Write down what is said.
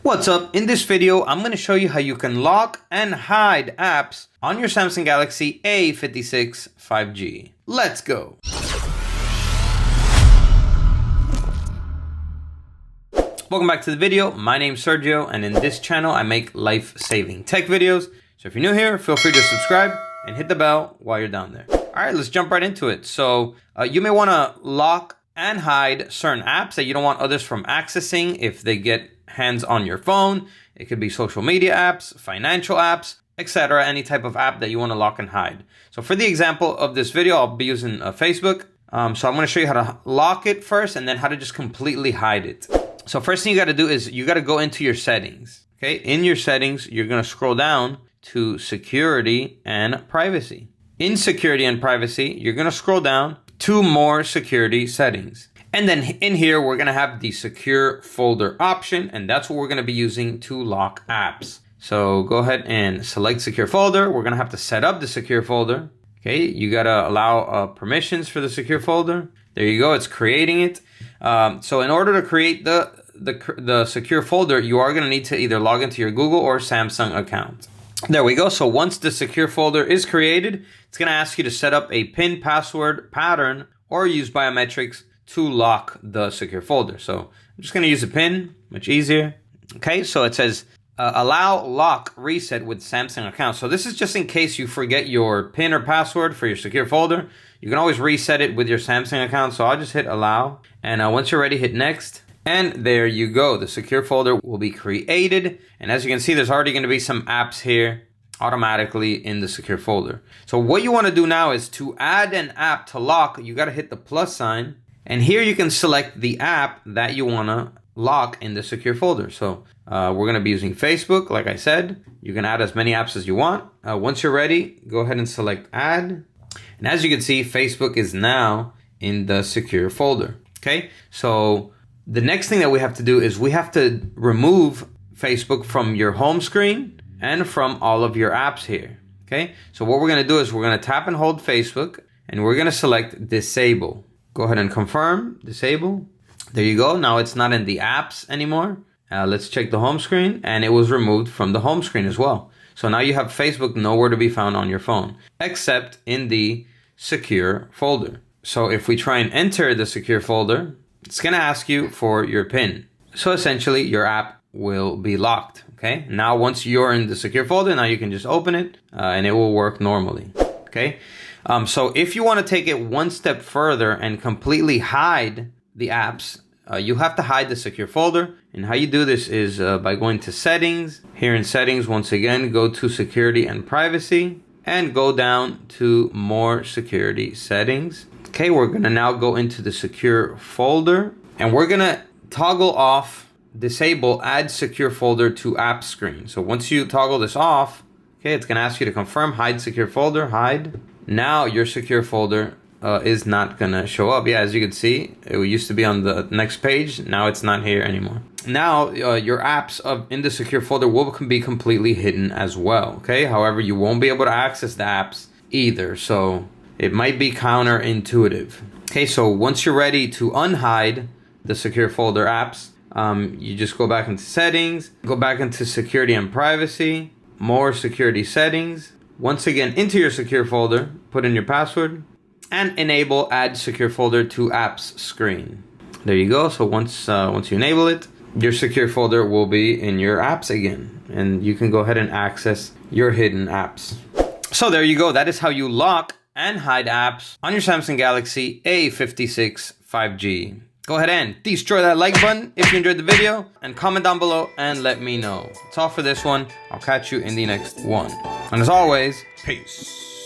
What's up? In this video, I'm going to show you how you can lock and hide apps on your Samsung Galaxy A56 5G. Let's go. Welcome back to the video. My name's Sergio, and in this channel, I make life-saving tech videos. So if you're new here, feel free to subscribe and hit the bell while you're down there. All right, let's jump right into it. So you may want to lock and hide certain apps that you don't want others from accessing if they get hands on your phone. It could be social media apps, financial apps, etc. Any type of app that you want to lock and hide. So for the example of this video, I'll be using Facebook. So I'm going to show you how to lock it first and then how to just completely hide it. So first thing you got to do is you got to go into your settings. Okay, in your settings, you're going to scroll down to security and privacy. In security and privacy, you're going to scroll down to more security settings. And then in here, we're going to have the secure folder option, and that's what we're going to be using to lock apps. So go ahead and select secure folder. We're going to have to set up the secure folder. Okay, you got to allow permissions for the secure folder. There you go. It's creating it. So in order to create the secure folder, you are going to need to either log into your Google or Samsung account. There we go. So once the secure folder is created, it's going to ask you to set up a PIN password pattern or use biometrics to lock the secure folder. So I'm just going to use a PIN, much easier. Okay, so it says allow lock reset with Samsung account. So this is just in case you forget your PIN or password for your secure folder. You can always reset it with your Samsung account. So I'll just hit allow. And once you're ready, hit next. And there you go. The secure folder will be created. And as you can see, there's already going to be some apps here automatically in the secure folder. So what you want to do now is to add an app to lock, you got to hit the plus sign. And here you can select the app that you want to lock in the secure folder. So we're going to be using Facebook, like I said. You can add as many apps as you want. Once you're ready, go ahead and select add. And as you can see, Facebook is now in the secure folder. Okay, so the next thing that we have to do is we have to remove Facebook from your home screen and from all of your apps here. Okay, so what we're going to do is we're going to tap and hold Facebook and we're going to select disable. Go ahead and confirm, disable. There you go. Now it's not in the apps anymore. Let's check the home screen, and it was removed from the home screen as well. So now you have Facebook nowhere to be found on your phone, except in the secure folder. So if we try and enter the secure folder, it's going to ask you for your PIN. So essentially your app will be locked. Okay. Now, once you're in the secure folder, now you can just open it and it will work normally. Okay. So if you want to take it one step further and completely hide the apps, you have to hide the secure folder. And how you do this is by going to settings. Here in settings, once again, go to security and privacy and go down to more security settings. Okay, we're going to now go into the secure folder and we're going to toggle off, disable, add secure folder to app screen. So once you toggle this off, okay, it's going to ask you to confirm, hide secure folder, hide. Now your secure folder is not going to show up. Yeah, as you can see, it used to be on the next page. Now it's not here anymore. Now your apps in the secure folder will be completely hidden as well. Okay, however, you won't be able to access the apps either. So it might be counterintuitive. Okay, so once you're ready to unhide the secure folder apps, you just go back into settings, go back into security and privacy, more security settings. Once again, into your secure folder, put in your password and enable add secure folder to apps screen. There you go. So once you enable it, your secure folder will be in your apps again, and you can go ahead and access your hidden apps. So there you go. That is how you lock and hide apps on your Samsung Galaxy A56 5G. Go ahead and destroy that like button if you enjoyed the video and comment down below and let me know. That's all for this one. I'll catch you in the next one. And as always, peace.